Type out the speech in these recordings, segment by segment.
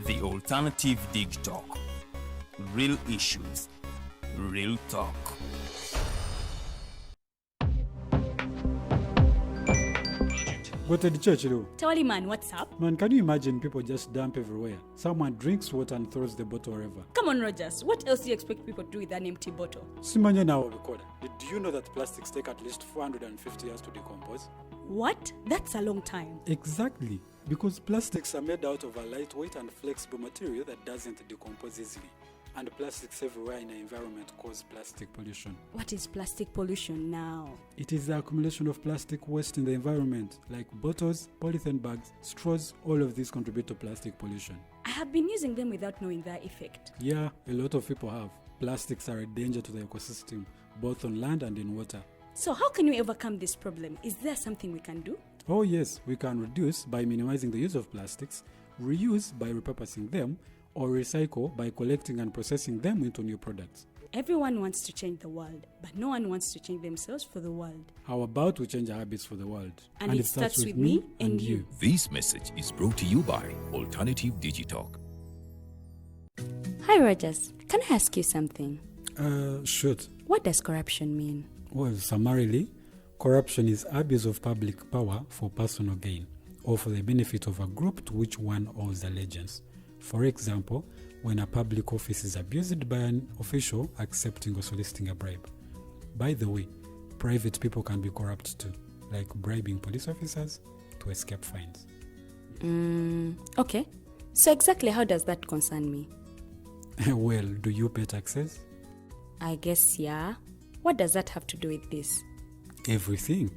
The Alternative Dig Talk. Real issues, real talk. Go to the church, though. Tawali man, what's up? Man, can you imagine people just dump everywhere? Someone drinks water and throws the bottle wherever. Come on, Rogers. What else do you expect people to do with an empty bottle? Simanya now, recorder. Did you know that plastics take at least 450 years to decompose? What? That's a long time. Exactly. Because plastics are made out of a lightweight and flexible material that doesn't decompose easily. And plastics everywhere in the environment cause plastic pollution. What is plastic pollution now? It is the accumulation of plastic waste in the environment, like bottles, polythene bags, straws. All of these contribute to plastic pollution. I have been using them without knowing their effect. Yeah, a lot of people have. Plastics are a danger to the ecosystem, both on land and in water. So how can we overcome this problem? Is there something we can do? Oh yes, we can reduce by minimizing the use of plastics, reuse by repurposing them, or recycle by collecting and processing them into new products. Everyone wants to change the world, but no one wants to change themselves for the world. How about we change our habits for the world? And it starts with me and you. This message is brought to you by Alternative Digital. Hi, Rogers. Can I ask you something? Shoot. What does corruption mean? Well, summarily, corruption is abuse of public power for personal gain or for the benefit of a group to which one owes allegiance. For example, when a public office is abused by an official accepting or soliciting a bribe. By the way, private people can be corrupt too, like bribing police officers to escape fines. Okay. So exactly how does that concern me? Well, do you pay taxes? I guess, yeah. What does that have to do with this? Everything.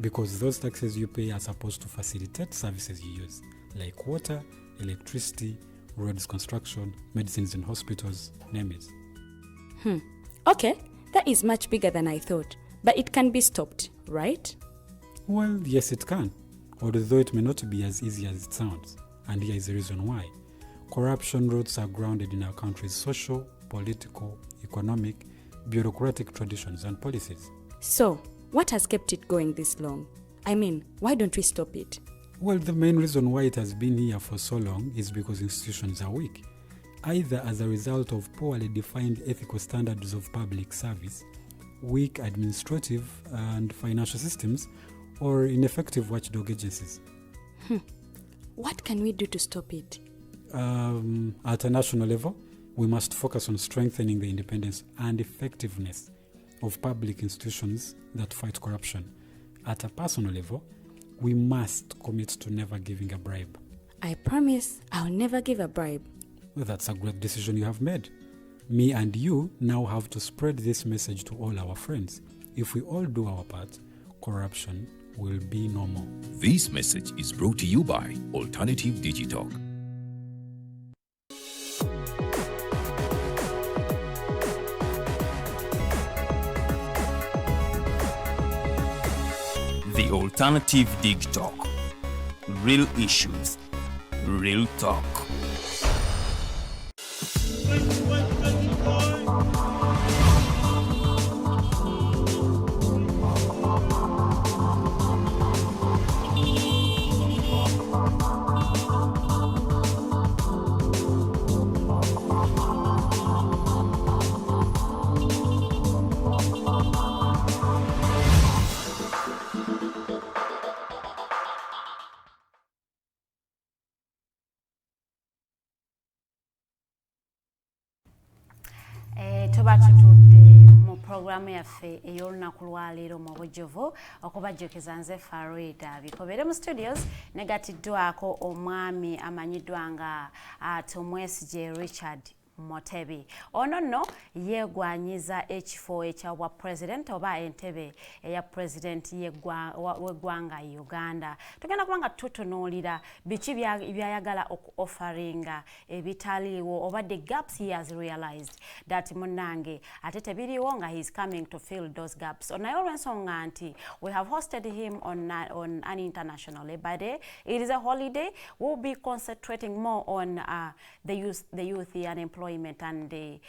Because those taxes you pay are supposed to facilitate services you use, like water, electricity, roads construction, medicines in hospitals, name it. Okay, that is much bigger than I thought. But it can be stopped, right? Well, yes it can, although it may not be as easy as it sounds. And here is the reason why. Corruption roots are grounded in our country's social, political, economic, bureaucratic traditions and policies. So, what has kept it going this long? I mean, why don't we stop it? Well, the main reason why it has been here for so long is because institutions are weak, either as a result of poorly defined ethical standards of public service, weak administrative and financial systems, or ineffective watchdog agencies. What can we do to stop it? At a national level, we must focus on strengthening the independence and effectiveness of public institutions that fight corruption. At a personal level, we must commit to never giving a bribe. I promise I'll never give a bribe. Well, that's a great decision you have made. Me and you now have to spread this message to all our friends. If we all do our part, corruption will be no more. This message is brought to you by Alternative Digital. The Alternative Dig Talk. Real issues, real talk. Tuba tutudde mu programu yaffe ey'olunaku lwaleero mu bujjuvu okubajjukiza nze Farida Bikobere mu studios negatiddwako omwami amanyiddwa nga Tumwesigye Richard Mutebi. Ono nno yegwanyiza ekifo ekya bwa pulezidenti oba entebe eya pulezidenti w'eggwanga Uganda. Tugenda kubanga tutunuulira biki byayagala oku-offeringa ebitaliiwo oba the gaps he has realized that munnange ate tebiriiwo nga he is coming to fill those gaps. Naye olw'ensonga nti we have hosted him on an international Labour Day. It is a holiday. We'll be concentrating more on the youth, the unemployed employment and the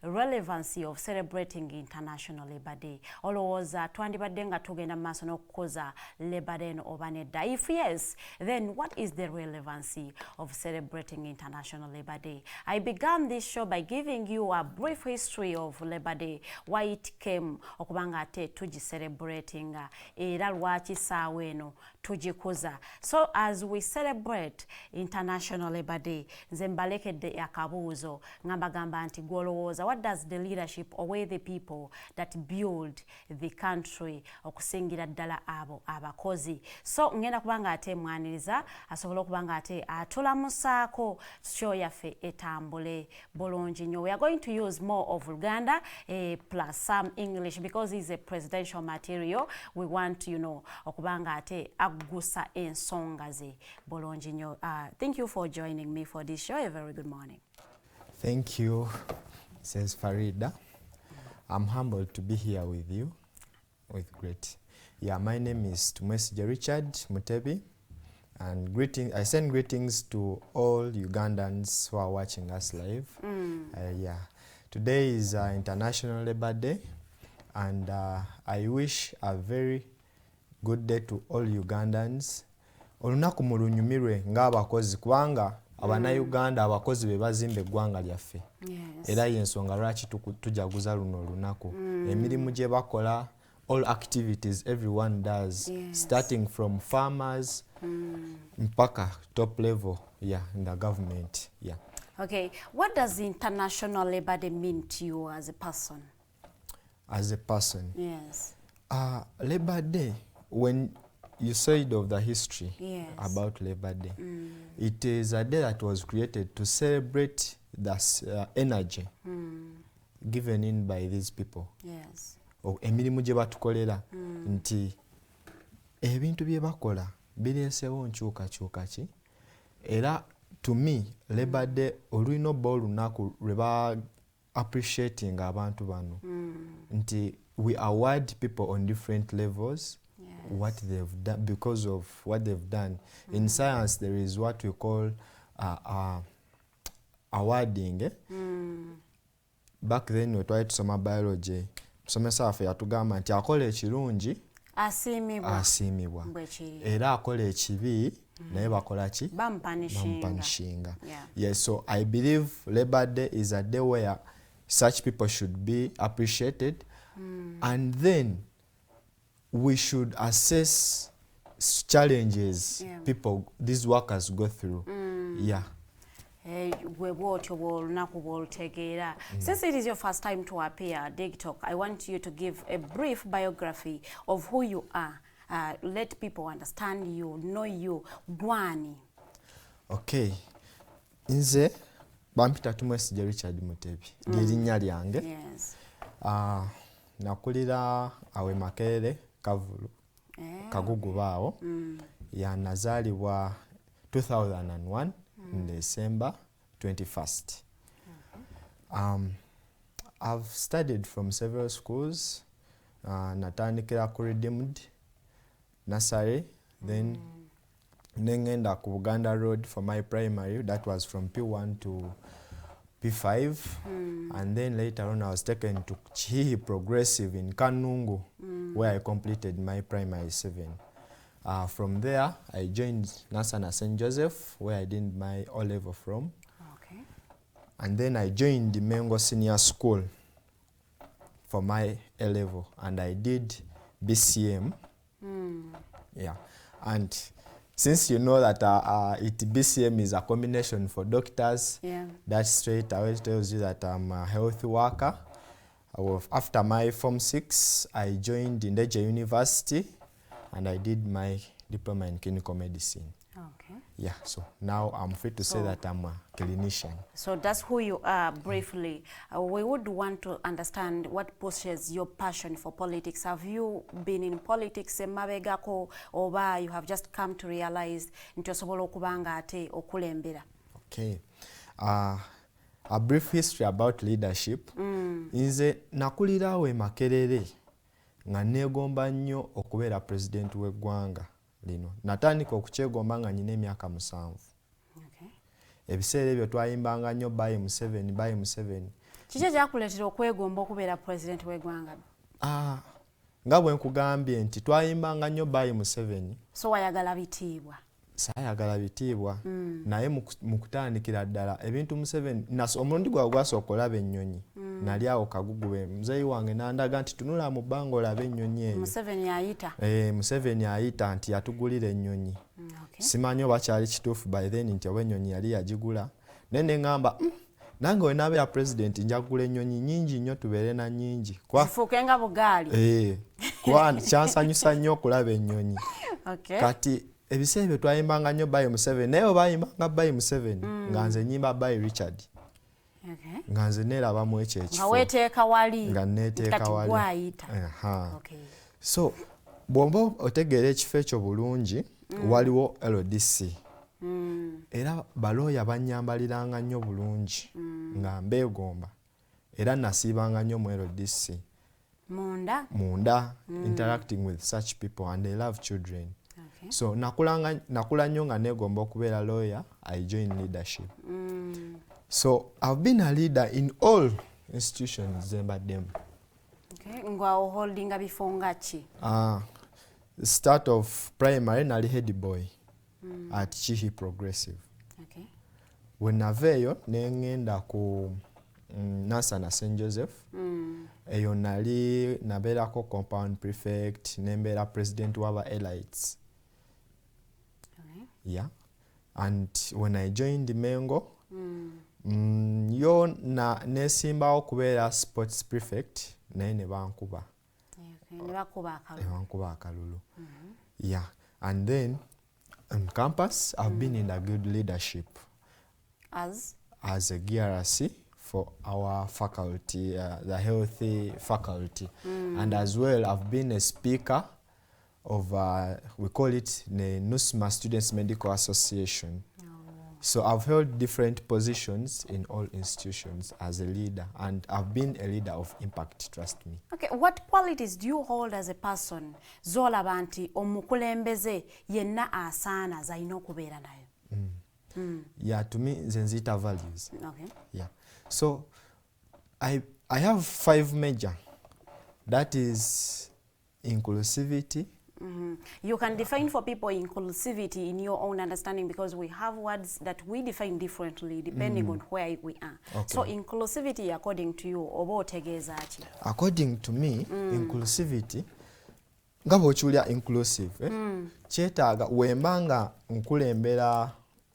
relevancy of celebrating International Labour Day. Olowooza twandibadde nga tugenda maaso n'okukoza Labour Day oba nedda? If yes, then what is the relevancy of celebrating International Labour Day? I began this show by giving you a brief history of Labour Day, why it came okubanga ate celebrating era lwaki saawa eno tugikuza. So as we celebrate International Labour Day, nze mbalekedde akabuuzo ngambagamba nti gwolowooza, what does the leadership or the people that build the country okusingira ddala abo abakozi? So ngenda kubanga ate mwaniriza asobola okubanga ate atulamusaako show yaffe etambule bulungi nnyo. We are going to use more of Uganda plus some English because it's a presidential material. We want okubanga ate agusa ensonga ze bulungi nnyo. Thank you for joining me for this show. A very good morning. Thank you, says Farida. I'm humbled to be here with you. With great. Yeah, my name is Tumwesigye Richard Mutebi, and I send greetings to all Ugandans who are watching us live. Yeah, today is International Labour Day, and I wish a very good day to all Ugandans. Olunaku mulunyumirwe ng'abakozi kubanga Abannayuganda abakozi be bazimba eggwanga lyaffe. Era y'ensonga lwaki tujaguza luno olunaku. Emirimu gye bakola, all activities everyone does, starting from farmers mpaka top level, in the government. Okay, what does International Labour Day mean to you as a person? As a person? Yes. Labour Day, when you said of the history about Labour Day, it is a day that was created to celebrate the energy given in by these people. Yes. Emirimu gye batukolera nti ebintu bye bakola bireesewo nkyukakyuka ki, era to me Labour Day olulina obba olunaku lwe ba appreciating abantu bano nti we award people on different levels what they've done because of what they've done. In science there is what we call awarding. Back then we tried to tusoma biology, musomesa waffe yatugamba nti akola ekirungi asiimibwa era akola ekibi naye bakola ki, bampanishinga. Yes, so I believe Labour Day is a day where such people should be appreciated, and then we should assess challenges these workers go through. Since it is your first time to appear at Dig Talk, I want you to give a brief biography of who you are. Let people understand you, know you. Gwani. Okay. Nze bampita Tumwesigye Richard Mutebi. Lyerinnya lyange. Yes. Nakulira awe Makerere Kavulu. Kagugubaawo. Nazaalibwa 2001 in December 21st. I've studied from several schools. Natandikira ku Redeemed Nursery, then ngenda ku Uganda Road for my primary. That was from P1 to P5, and then later on I was taken to Chihihi Progressive in Kanungu, where I completed my primary 7. From there I joined Nasana St. Joseph, where I did my O-level from. Okay. And then I joined the Mengo Senior School for my A-level, and I did BCM. And since you know that BCM is a combination for doctors, that straight away tells you that I'm a health worker. After my Form 6, I joined Ndeje University, and I did my diploma in clinical medicine. Okay. So now I'm free to say that I'm a clinician. So that's who you are briefly. We would want to understand what pushes your passion for politics. Have you been in politics mabegako, or you have just come to realize nti osobola okubanga ate okulembera? Okay. A brief history about leadership. Nze nakulira awe Makerere nga neegomba nnyo okubeera president w'eggwanga lino. Natandika okukyegomba nga nyina emyaka 7. ebiseera ebyo twayimbanga nnyo bayi Museveni. Kiki ekyakuleetera okwegomba okubeera pulezidenti w'eggwanga? Nga bwe nkugambye nti twayimbanga nnyo bayi Museveni. So wayagala bitiibwa? Saayagala bitiibwa naye mu kutandikira ddala ebintu Museveni omulundi gwawe gwasooka olaba ennyonyi nali awo Kagugube muzeeyi wange n'andaga nti tunula mu bbanga olaba ennyonyi eyo. Museveni ayita nti yatugulira ennyonyi. Simanyi oba kyali kituufu by then nti oba ennyonyi yali yagigula naye ne ŋŋamba nange we naabeera pulezidenti nja kugula ennyonyi nnyingi nnyo tubeere na nnyingi zifuuke nga bugaali. Kuba kyansanyusa nnyo okulaba ennyonyi. Kati ebiseera bye twayimbanga nnyo bayi Museveni naye bayimbanga bayi Museveni nga nze nnyimba bayi Richard. Nga nze neerabamu ekyo ekifo nga weeteeka wali nga neeteeka wali gwayita. So bw'oba otegeera ekifo ekyo bulungi waliwo LDC era balooya bannyambaliranga nnyo bulungi nga mbeegomba era nasiibanga nnyo mu LDC munda interacting with such people and they love children. So nakula nnyo nga neegomba okubeera lawyer. I joined leadership. So I've been a leader in all institutions zembaddemu. Nga oholdinga bifo nga ki? Start of primary nali head boy at Chihi Progressive. We naveeyo ne ngenda ku Nansana St. Joseph. Eyo nali nabeerako compound prefect nembeera president w'aba elites. Yeah. And when I joined Mengo, yo nesimbawo kubeera sports prefect naye ne bankuba. Bankuba akalulu. Yeah. And then on campus, I've been in a good leadership. As a GRC for our faculty, the healthy faculty. And as well, I've been a speaker of, we call it the NUSMA Students Medical Association. So I've held different positions in all institutions as a leader, and I've been a leader of impact, trust me. Okay, what qualities do you hold as a person z'olaba nti omukulembeze yenna asaana z'alina okubeera nayo? Yeah, to me, nzita values. Okay. Yeah. So I have 5 major. That is inclusivity. You can define for people inclusivity in your own understanding, because we have words that we define differently depending on where we are. Okay. So inclusivity, according to you, oba otegeeza ki? According to me, inclusivity, nga bw'okiwulira inclusive, kyetaaga wembanga nkulembera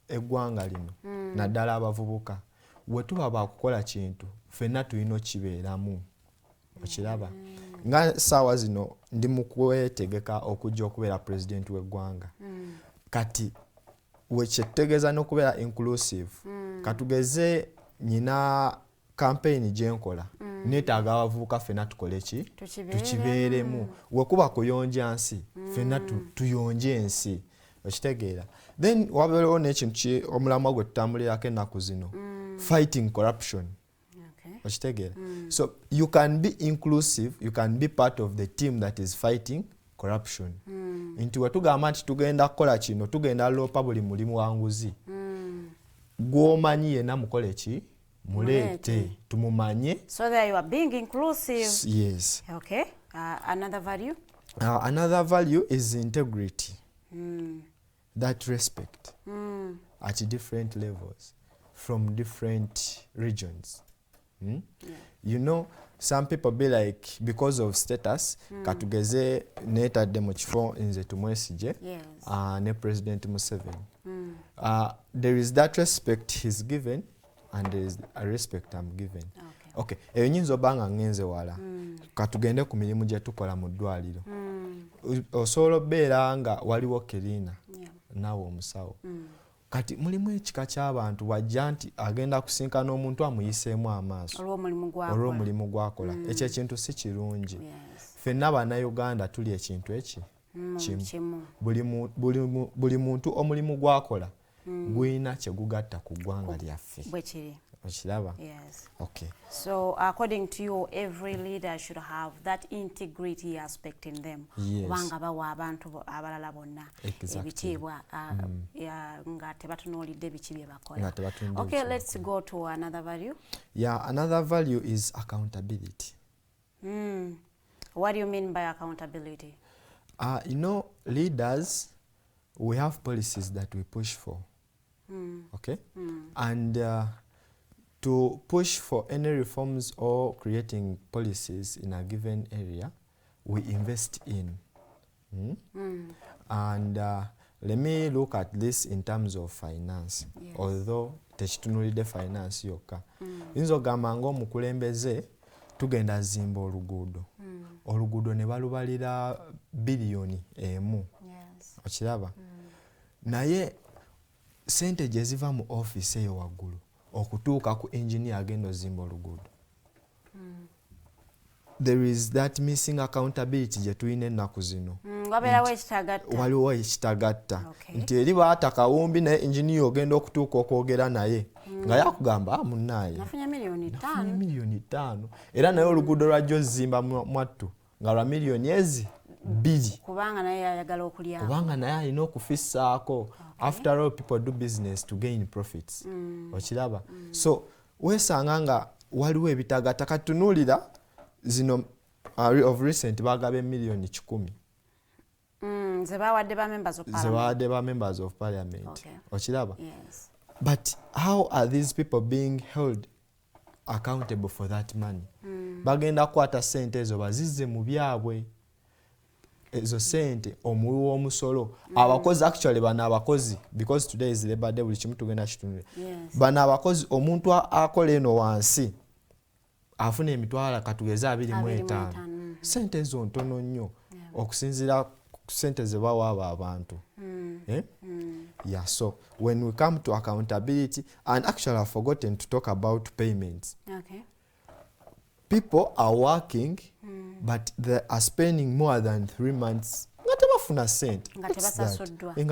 eggwanga lino naddala abavubuka, we tuba bakukola kintu ffenna tulina okibeeramu. Okiraba? Nga saawa zino ndi mu kwetegeka okujja okubeera pulezidenti w'eggwanga. Kati wekyetegeeza n'okubeera inclusive, katugeze nyina campaign gye nkola, neetaaga abavubuka ffenna tukole ki? Tukibeeremu. Wekuba kuyonja nsi, ffenna tuyonje ensi. Okitegeera? Then wabeerewo n'ekintu omulamwa gwe tutambulirako ennaku zino, fighting corruption. Okitegeera? So you can be inclusive, you can be part of the team that is fighting corruption. Nti wetugamba nti tugenda kukola kino, tugenda lopa buli mulimu wa nguzi, gw'omanyi yenna mukole ki? Muleete tumumanye. So there you are being inclusive. Yes. Okay. Another value? Another value is integrity. That respect at different levels from different regions. You know, some people be like, because of status, katugeze neetadde mu kifo nze Tumwesigye ne President Museveni. There is that respect he's given and there is a respect I'm given. Okay. Eyo nyinza obanga ngenze wala. Katugende ku mirimu gye tukola mu ddwaliro. Osobola obbeera nga waliwo kirina naawe omusawo. Kati mulimu ekika ky'abantu wajja nti agenda kusinkana omuntu amuyiseemu amaaso olw'omulimu gwakola. Ekyo ekintu si kirungi. Ffenna Bannayuganda tuli ekintu eki kimu. Buli muntu omulimu gwakola guyina kye gugatta ku ggwanga lyaffe. Bwe kiri. Okiraba? Yes. Okay. So according to you, every leader should have that integrity aspect in them. Yes. Kubanga bawa abantu abalala bonna ebitiibwa nga tebatunuulidde biki bye bakola. Okay, let's go to another value. Yeah, another value is accountability. What do you mean by accountability? You know, leaders, we have policies that we push for. Okay? And to push for any reforms or creating policies in a given area, we invest in. And let me look at this in terms of finance. Yes. Although tekitunulidde finance yokka. Yinza ogamba ng'omukulembeze tugenda zimba oluguudo. Oluguudo ne balubalira biliyoni emu. Yes. Okiraba? Naye sente gye ziva mu office eyo waggulu okutuuka ku engineer agenda ozimba oluguudo. There is that missing accountability gye tulina ennaku zino. Waliwo ekitagatta. Nti eri baata kawumbi naye engineer ogenda okutuuka okwogera naye nga yakugamba munnaaye nafunye miliyoni 5 era naye oluguudo lwajja ozimba mwattu nga lwa miliyoni ezi 2 kubanga naye ayagala okulya kubanga naye alina okufissaako. After all, people do business to gain profits. Okiraba? So weesanga nga waliwo ebitagatta. Katunuulira zino of recent baagaba miliyoni 10 ze bawadde ba members of parliament. Okay. Okiraba? Yes. But how are these people being held accountable for that money? Bagenda kukwata sente ezo bazizze mu byabwe. Ezo sente omuwi w'omusolo. Abakozi actually bano abakozi, because today is Labor Day, buli kimu tugenda kitunule. Yes. Bano abakozi omuntu akola eno wansi afuna emitwalo katugeze 25. Sente ezo ntono nnyo okusinziira ku sente ze bawa abo abantu. Yeah, so when we come to accountability, and actually I've forgotten to talk about payments. Okay. People are working, but they are spending more than 3 months. Nga tebafuna sente. Nga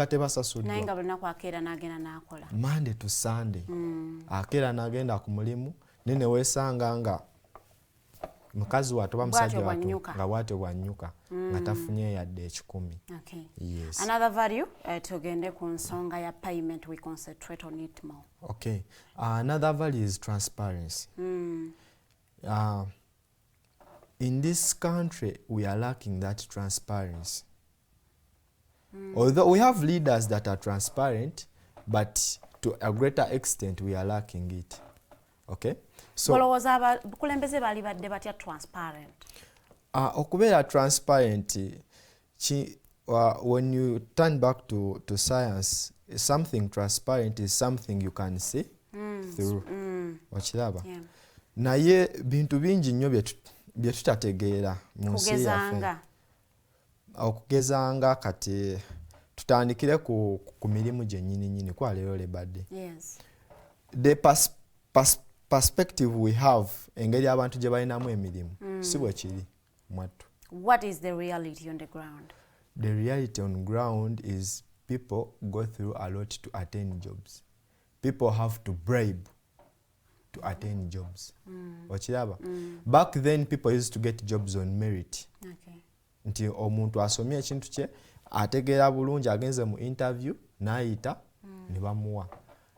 tebasasuddwa. Naye nga buli lunaku akeera n'agenda n'akola. Monday to Sunday. Akeera n'agenda ku mulimu. Nene weesanga nga mukazi wattu oba musajja wattu nga bw'atyo bw'annyuka nga tafunye yadde 10. Okay. Yes. Another value, tugende ku nsonga ya payment, we concentrate on it more. Okay. Another value is transparency. In this country, we are lacking that transparency. Although we have leaders that are transparent, but to a greater extent, we are lacking it. Okay? So, kulembeze bali badde batya transparent? Okubeera transparent, when you turn back to science, something transparent is something you can see through. Okiraba? Yeah. Naye bintu bingi nnyo bye tutategeera mu nsi yaffe. Okugezanga kati tutandikire ku mirimu gyennyini kwa leero Labor Day. Yes. The perspective we have engeri abantu gye balinamu emirimu si bwe kiri mwattu. What is the reality on the ground? The reality on ground is people go through a lot to attain jobs. People have to bribe to attain jobs. Okiraba? Back then people used to get jobs on merit. Okay. Nti omuntu asomye ekintu kye ategeera bulungi agenze mu interview n'ayita ne bamuwa.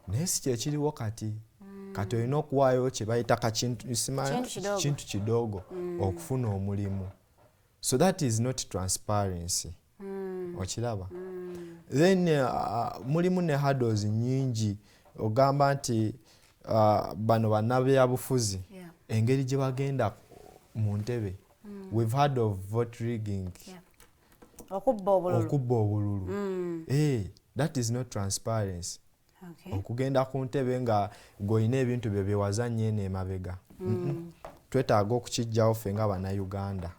Naye si kyekiriwo kati. Kati olina okuwaayo kye bayita kintu kidogo okufuna omulimu. So that is not transparency. Okiraba? Then mulimu ne hurdles nyingi. Ogamba nti bano bannabyabufuzi engeri gye bagenda mu ntebe. We've heard of vote rigging. Okubba obululu. That is not transparency. Okay. Okugenda ku ntebe nga goyina ebintu bye wazanye eno emabega. Twetaaga okukijjawo ffe nga Bannayuganda.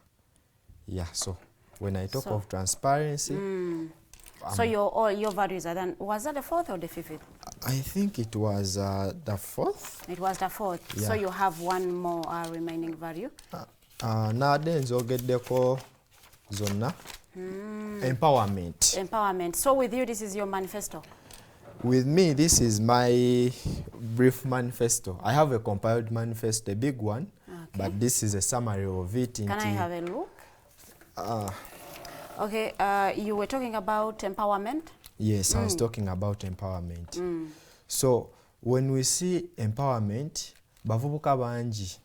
Yeah, so when I talk of transparency, so your values are then, was that the 4th or the 5th? I think it was the 4th. It was the 4th. Yeah. So you have one more remaining value. Naade nzogeddeko zonna. Empowerment. So with you, this is your manifesto. with me, this is my brief manifesto. I have a compiled manifesto, a big one, but this is a summary of it. Can I have a look? Okay, you were talking about empowerment? Yes, I was talking about empowerment. So when we see empowerment, bavubuka banji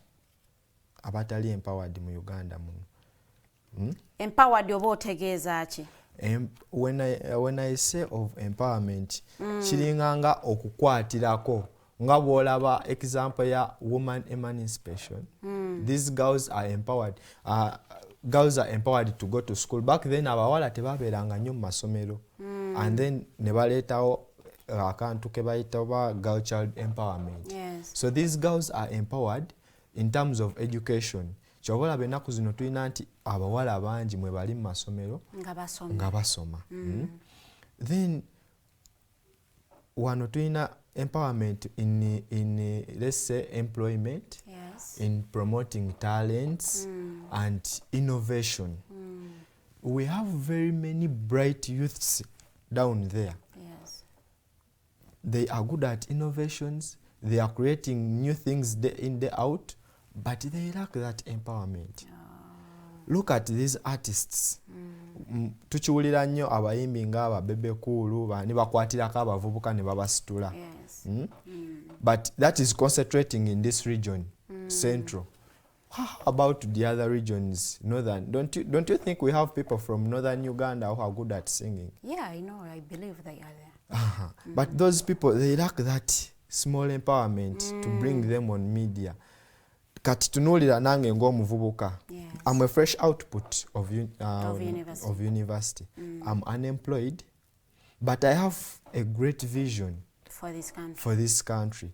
abatali empowered mu Uganda muno. Empowered oba otegeeza ki? When I say of empowerment, kiringanga okukwatirako nga bwolaba example ya woman emancipation. These girls are empowered. Girls are empowered to go to school. Back then abawala tebabeeranga nnyo mu masomero. And then ne baleetawo akantu ke bayita oba girl child empowerment. Yes. So these girls are empowered in terms of education. Kyobola benaku zino tulina nti abawala bangi mwe bali mu masomero nga basoma. Then wano tulina empowerment in let's say employment, in promoting talents and innovation. We have very many bright youths down there. Yes. They are good at innovations. They are creating new things day in, day out, but they lack that empowerment. Look at these artists. Tukiwulira nnyo abayimbi nga Bebe Cool ne bakwatirako abavubuka ne babasitula. But that is concentrating in this region, central. How about the other regions, northern? Don't you think we have people from northern Uganda who are good at singing? Yeah, I know. I believe they are there. But those people, they lack that small empowerment to bring them on media. Kati tunuulira nange ng'omuvubuka. I'm a fresh output of university. I'm unemployed, but I have a great vision for this country.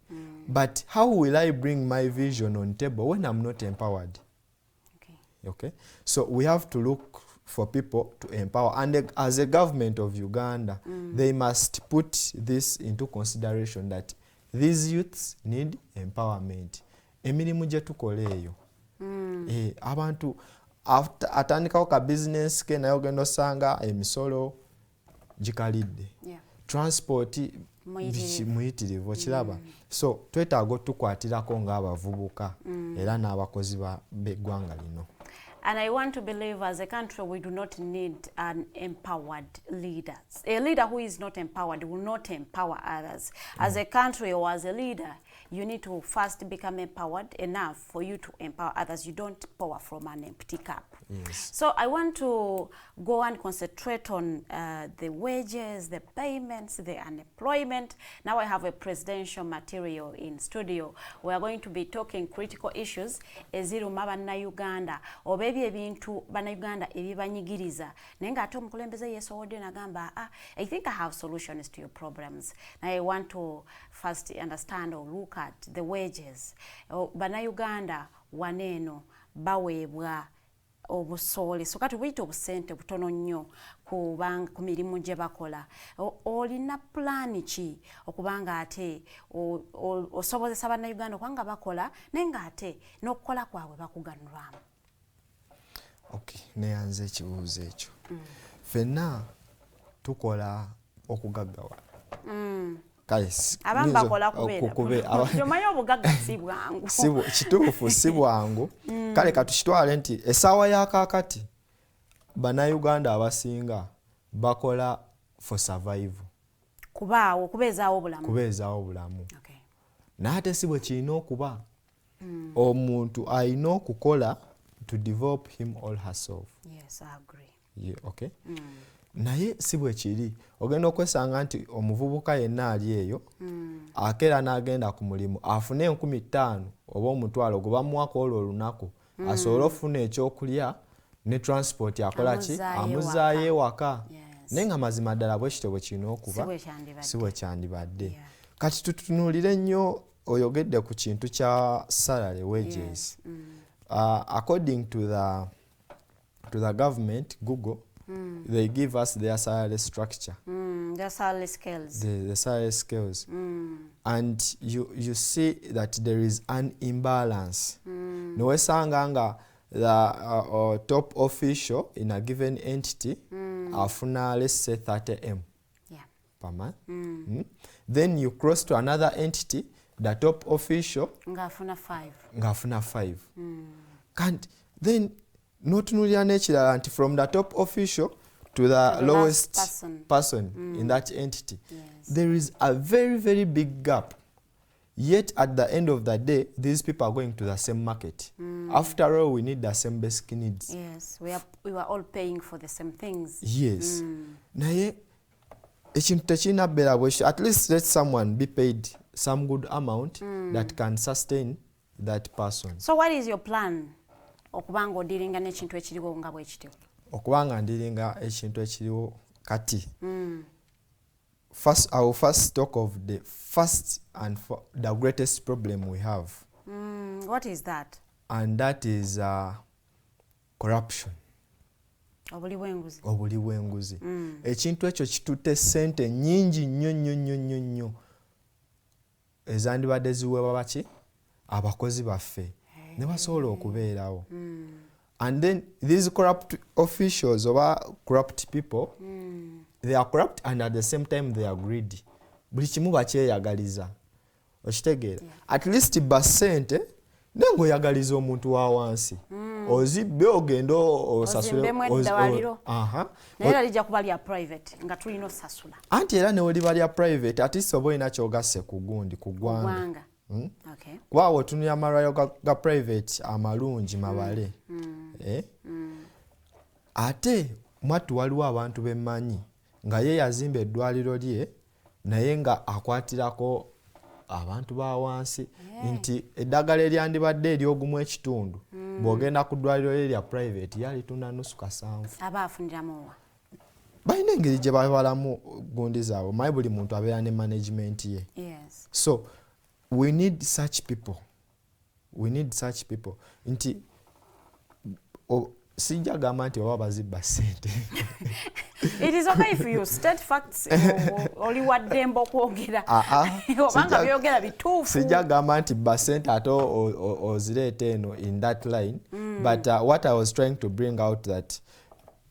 But how will I bring my vision on table when I'm not empowered? Okay. So we have to look for people to empower. And as a government of Uganda, they must put this into consideration that these youths need empowerment. Emirimu gye tukola eyo. Abantu atandikawo ka business ke naye ogenda osanga emisolo gikalidde. Transport muyitirivu okiraba. So twetaaga tukwatirako ng'abavubuka era n'abakozi b'eggwanga lino. And I want to believe as a country we do not need an empowered leader. A leader who is not empowered will not empower others. As a country or as a leader, you need to first become empowered enough for you to empower others. You don't pour from an empty cup. Yes. So I want to go and concentrate on the wages, the payments, the unemployment. Now I have a presidential material in studio. We are going to be talking critical issues eziruma bannayuganda oba ebyo ebintu bannayuganda ebibanyigiriza naye ng'ate omukulembeze yeesowodde n'agamba I think I have solutions to your problems. Now I want to first understand or look at the wages. Bannayuganda waneeno baweebwa obusoole so kati buyita obusente butono nnyo ku mirimu gye bakola. Olina pulaani ki okubanga ate osobozesa bannayuganda okubanga bakola naye ng'ate n'okukola kwabwe bakuganulwamu? Okay, neyanze ekibuuzo ekyo. Ffenna tukola okugaggawala. Abamu bakola kubeera. Omanyi obugagga si bwangu. Kituufu si bwangu. Kale katukitwale nti essaawa ya kaakati bannayuganda abasinga bakola for survival. Kubeezaawo obulamu. Naye ate si bwe kirina okuba. Omuntu alina okukola to develop him or herself. Yes, I agree. Yeah, okay. Naye si bwe kiri. Ogenda okwesanga nti omuvubuka yenna ali eyo akeera n'agenda ku mulimu afune 5,000 oba omutwalo gwe bamuwako olwo olunaku asobole ofuna ekyokulya ne transport akola ki amuzaayo ewaka. Naye nga mazima ddala bwe kityo bwe kirina okuba si bwe kyandibadde. Kati tutunuulire nnyo oyogedde ku kintu kya salary wages. According to the government, Google, they give us their salary structure. The salary scales. The salary scales. And you see that there is an imbalance. Nowesanga nga the top official in a given entity afuna let's say 30M per month. Then you cross to another entity, the top official ngafuna 5. And then notunulira n'ekirala nti from the top official to the lowest person in that entity. There is a very, very big gap. Yet at the end of the day, these people are going to the same market. After all, we need the same basic needs. Yes, we were all paying for the same things. Yes. Naye ekintu tekinabeera bwekyo. At least let someone be paid some good amount that can sustain that person. So what is your plan? Okubanga odiringa n'ekintu ekiriwo nga bwe kityo. Okubanga ndiringa ekintu ekiriwo kati. I will first talk of the first and the greatest problem we have. What is that? And that is corruption. Obuli bw'enguzi. Ekintu ekyo kitutte ssente nnyingi nnyo ezandibadde ziweebwa baki abakozi baffe ne basobola okubeerawo. And then these corrupt officials or corrupt people, they are corrupt and at the same time they are greedy. Buli kimu bakyeyagaliza. Okitegeera? At least basente nengo oyagaliza omuntu wa wansi. Ozibbe ogenda osasule. Naye lijja kuba lya private nga tulina osasula. Anti era ne waliba lya private at least oba olina kyogasse ku gundi ku ggwanga. Okay. Kwawo otunulira amalwaliro ga private amalungi mabale. Ate mwattu waliwo abantu bemmanyi nga ye yazimba eddwaliro lye naye nga akwatirako abantu ba wansi nti eddagala eryandibadde eryogumu ekitundu bw'ogenda ku ddwaliro lye lya private yalitunda nusu kasanvu. Aba afuniramu wa? Balina engeri gye babalamu gundi zaabwe. Maye buli muntu abeera ne management ye. Yes. So we need such people. Nti sijja gamba nti oba bazibba ssente. It is okay if you state facts oli waddemba okwogera. Obanga byogera bituufu. Sijja gamba nti basente ate ozireeta eno in that line. But what I was trying to bring out that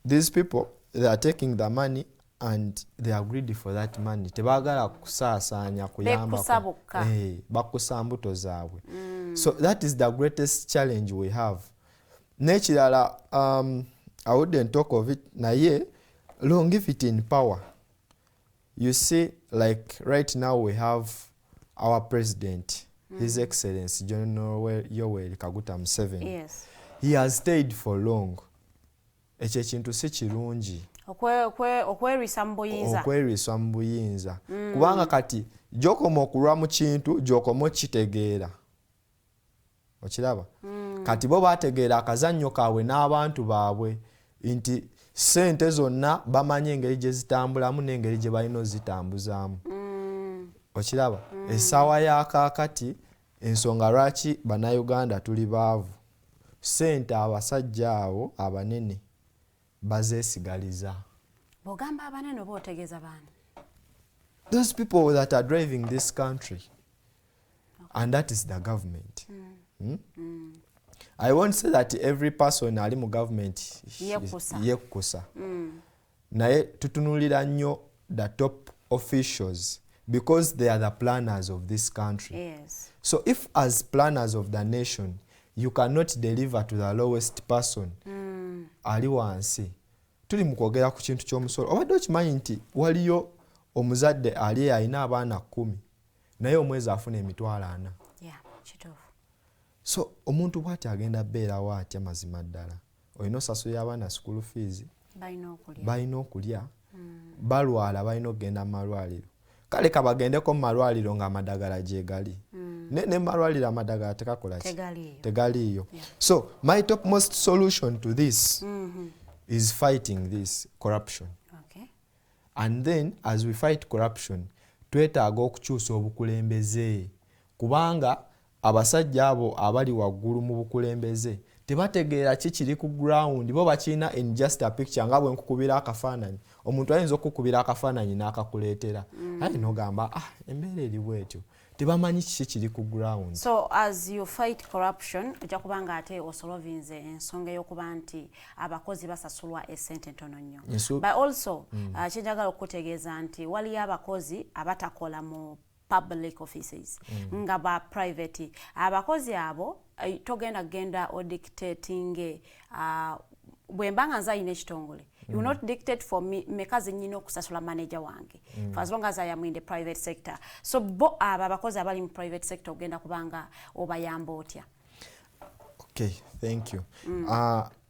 these people, they are taking the money and they are greedy for that money. Tebaagala kusaasaanya kuyamba. Bakusa mbuto zaabwe. So that is the greatest challenge we have. N'ekirala, I wouldn't talk of it naye longevity in power. You see, like right now we have our president, His Excellency General Yoweri Kaguta Museveni. Yes. He has stayed for long. Ekyo ekintu si kirungi. Okwerisa mu buyinza. Kubanga kati gy'okoma okulwa mu kintu gy'okoma okitegeera. Okiraba? Kati bo baategeera akazannyo kaabwe n'abantu baabwe nti ssente zonna bamanyi engeri gye zitambulamu n'engeri gye balina ozitambuzaamu. Okiraba? Essaawa ya kaakati ensonga lwaki bannayuganda tuli baavu. Ssente abasajja abo abanene bazeesigaliza. Bw'ogamba abanene oba otegeeza baani? Those people that are driving this country. And that is the government. I won't say that every person ali mu government yekusa. Naye tutunulira nnyo the top officials because they are the planners of this country. Yes. So if as planners of the nation you cannot deliver to the lowest person ali wansi, tuli mu kwogera ku kintu ky'omusolo. Obadde okimanyi nti waliyo omuzadde ali alina abaana 10 naye omwezi afuna emitwalo 4. So omuntu bw'ati agenda beerawo atya mazima ddala. Olina osasulira abaana school fees. Balina okulya. Balwala balina okugenda mu malwaliro. Kale kabagendeko mu malwaliro ng'amadagala gyegali. Ne malwaliro amadagala tekakola ki? Tegaliyo. So my topmost solution to this is fighting this corruption. Okay. And then as we fight corruption, twetaaga okukyusa obukulembeze. Kubanga abasajja abo abali waggulu mu bukulembeze tebategeera kikiri ku ground, bo bakina in just a picture nga bwe nkukubira akafaananyi. Omuntu ayinza okukubira akafaananyi n'akakuleetera. Ayi nogamba embeera eri bwetyo. tebamanyi kiki kiri ku ground. So as you fight corruption ojja kubanga ate osolovinze ensonga y'okuba nti abakozi basasulwa essente ntono nnyo. But also kyenjagala okutegeeza nti waliyo abakozi abatakola mu public offices nga ba private. Abakozi abo togenda genda odictating bwembanga nze ayina ekitongole. You will not dictate for me mekazi nyina okusasula manager wange for as long as I am in the private sector. So bo abakozi abali mu private sector ogenda kubanga obayamba otya? Okay, thank you.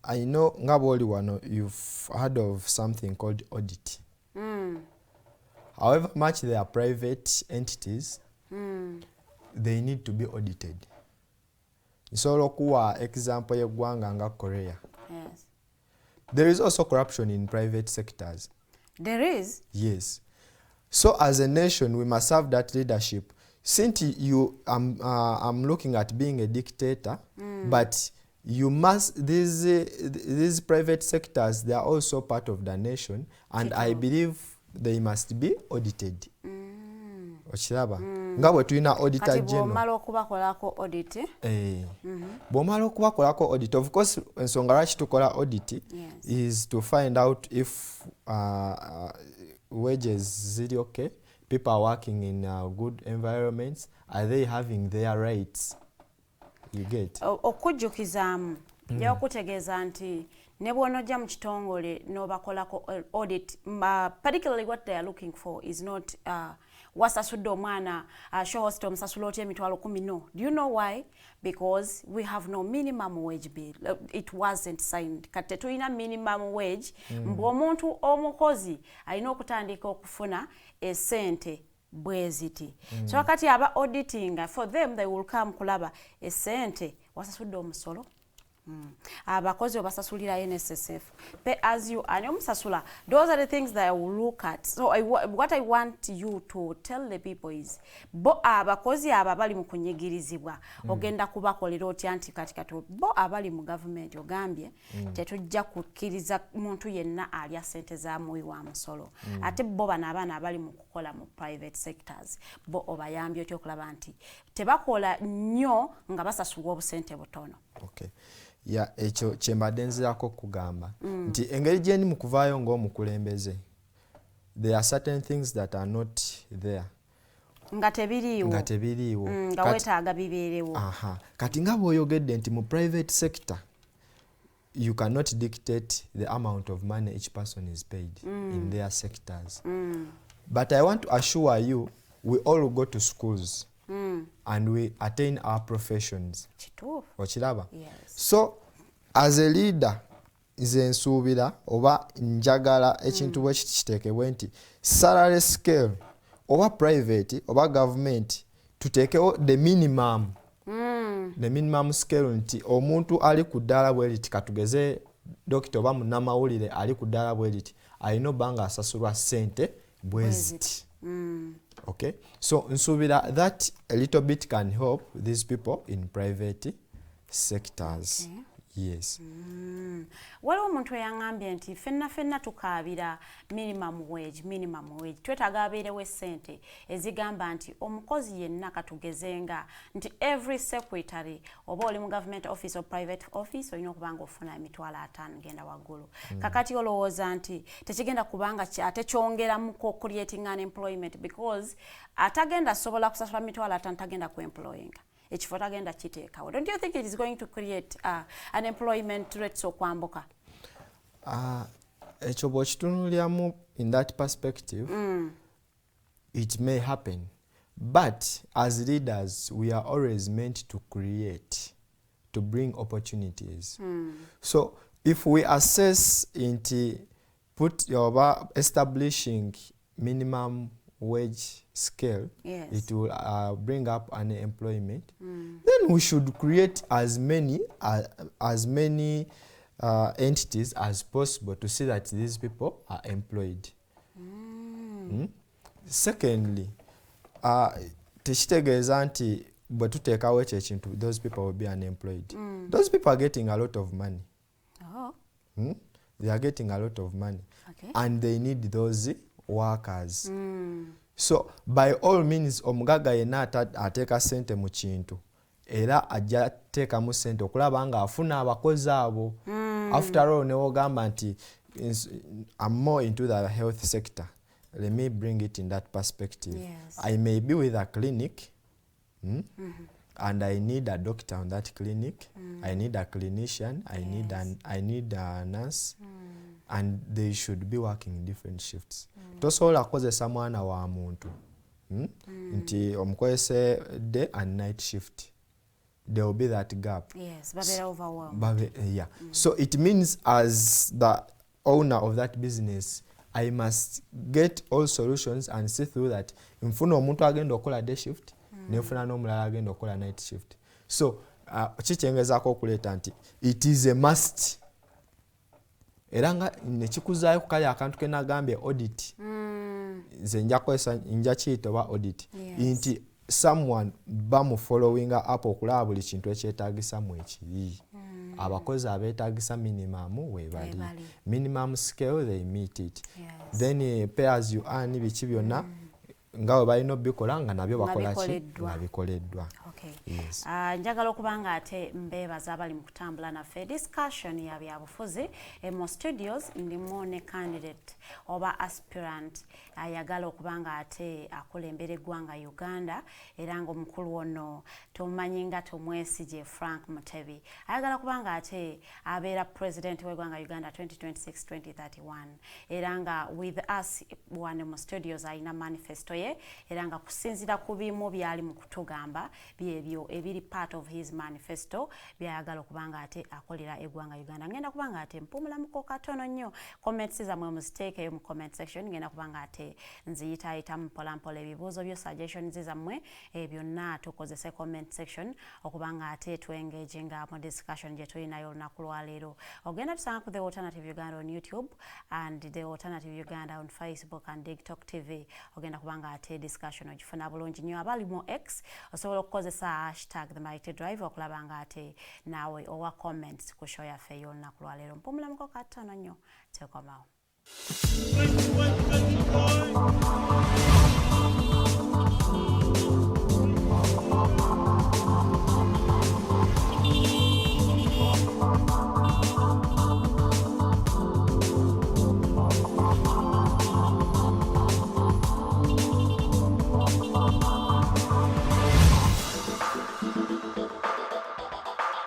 I know nga bwoli wano you've heard of something called audit. However much they are private entities, they need to be audited. Nsobola okuwa example y'eggwanga nga Korea. Yes. There is also corruption in private sectors. There is? Yes. So as a nation, we must have that leadership. Since I'm looking at being a dictator, but you must, these private sectors, they are also part of the nation, and I believe they must be audited. Okiraba nga bwe tulina auditor general bw'omala okubakolako audit bw'omala okubakolako audit, of course ensonga lwaki tukola audit is to find out if wages ziri okay, people are working in good environments, are they having their rights, you get. Okujjukizaamu okutegeeza nti ne bw'onojja mu kitongole n'obakolako audit, particularly what they are looking for is not wasasudde omwana show host omusasula otya emitwalo 10. No. Do you know why? Because we have no minimum wage bill. It wasn't signed. Kati tulina minimum wage. Omuntu omukozi alina okutandika okufuna essente bweziti. So kati aba auditing, for them they will come kulaba essente wasasudde omusolo. Abakozi obasasulira NSSF. Pay as you and omusasula. Those are the things that I will look at. So what I want you to tell the people is bo abakozi aba bali mu kunyigirizibwa ogenda kubakolera otya nti kati bo abali mu government ogambye tetujja kukkiriza muntu yenna alya sente za muwi wa musolo. Ate bo bana abaana abali mu kukola mu private sectors bo obayambye otya okulaba nti tebakola nnyo nga basasulwa obusente butono. Okay. Ya ekyo kyembadde nzirako kugamba nti engeri gyendi mu kuvaayo ng'omukulembeze, there are certain things that are not there. Nga tebiriiwo. Nga weetaaga bibeerewo. Kati nga bw'oyogedde nti mu private sector you cannot dictate the amount of money each person is paid in their sectors. But I want to assure you, we all go to schools. And we attain our professions. Okiraba? Yes. So as a leader nze nsuubira oba njagala ekintu bwe kiteekebwe nti salary scale oba private oba government tuteekewo the minimum. The minimum scale nti omuntu ali ku ddaala bwe liti katugeze dokita oba munnamawulire ali ku ddaala bwe liti alina obanga asasulwa ssente bwe ziti. Okay, so nsuubira that a little bit can help these people in private sectors. Okay. Yes. Waliwo omuntu eyangambye nti fenna tukaabira minimum wage. Twetaaga abeerewo essente ezigamba nti omukozi yenna katugezenga nti every secretary oba oli mu government office or private office olina okubanga ofuna emitwalo 5 genda waggulu. Kakati olowooza nti tekigenda kubanga ate kyongeramu creating unemployment because atagenda asobola kusasula mitwalo 5 tagenda ku employinga. Ekifo tagenda kiteekawo. Don't you think it is going to create unemployment rates okwambuka? Ekyo bw'okitunuuliramu in that perspective, it may happen. But as leaders, we are always meant to create, to bring opportunities. So if we assess into establishing minimum wage scale, it will bring up unemployment. Then we should create as many entities as possible to see that these people are employed. Secondly, tekitegeeza nti bwe tuteekawo ekyo ekintu those people will be unemployed. Those people are getting a lot of money. They are getting a lot of money. And they need those workers. So by all means omugaga yenna ateeka ssente mu kintu era ajja teekamu ssente okulaba nga afuna abakozi abo. After all ne wogamba nti I'm more into the health sector. Let me bring it in that perspective. Yes. I may be with a clinic and I need a doctor on that clinic. I need a clinician. I need a nurse. And they should be working in different shifts. Tosobola akozesa mwana wa muntu nti omukozese day and night shift. There will be that gap. Yes, but they're overwhelmed. Yeah. So it means as the owner of that business, I must get all solutions and see through that. Nfuna omuntu agenda okola day shift, nefuna n'omulala agenda okola night shift. So kikyengezaako okuleeta nti it is a must. Era nga nekikuzaayo ku kali akantu ke nagambye audit. Nze nja kiyita oba audit. Nti someone bamu following up okulaba buli kintu ekyetaagisa mu ekiri. Abakozi abeetaagisa minimum webali. Minimum scale they meet it. Then pay as you earn biki byonna nga we balina obikola nga nabyo bakola ki nga bikoleddwa. Yes. Njagala okuba nga ate mbeebaza abali mu kutambula naffe discussion ya byabufuzi mu studios ndimu ne candidate oba aspirant ayagala okuba nga ate akulembera eggwanga Uganda era ng'omukulu ono tumanyi nga Tumwesigye Frank Mutebi ayagala okuba nga ate abeera pulezidenti w'eggwanga Uganda 2026-2031 era nga with us wano mu studios alina manifesto ye era nga kusinzira ku bimu byali mu kutugamba byebyo ebiri part of his manifesto byayagala okuba nga ate akolera eggwanga Uganda. Ngenda kuba nga ate mpumulamuko katono nnyo comments zammwe muziteekeyo mu comment section. Ngenda kuba nga ate nziyitaayita mpolampola ebibuuzo byo suggestions zammwe byonna tukozese comment section okuba nga ate tuengaginga mu discussion gye tulinayo olunaku lwaleero. Ogenda tusanga ku The Alternative Uganda on YouTube and The Alternative Uganda on Facebook and TikTok TV. Ogenda kuba nga ate discussion ogifuna bulungi nnyo. Abali mu X osobola okukozesa hashtag The Mighty Drive okulaba nga ate naawe owa comments ku show yaffe y'olunaku lwaleero. Mpumulamuko katono nnyo tekomawo.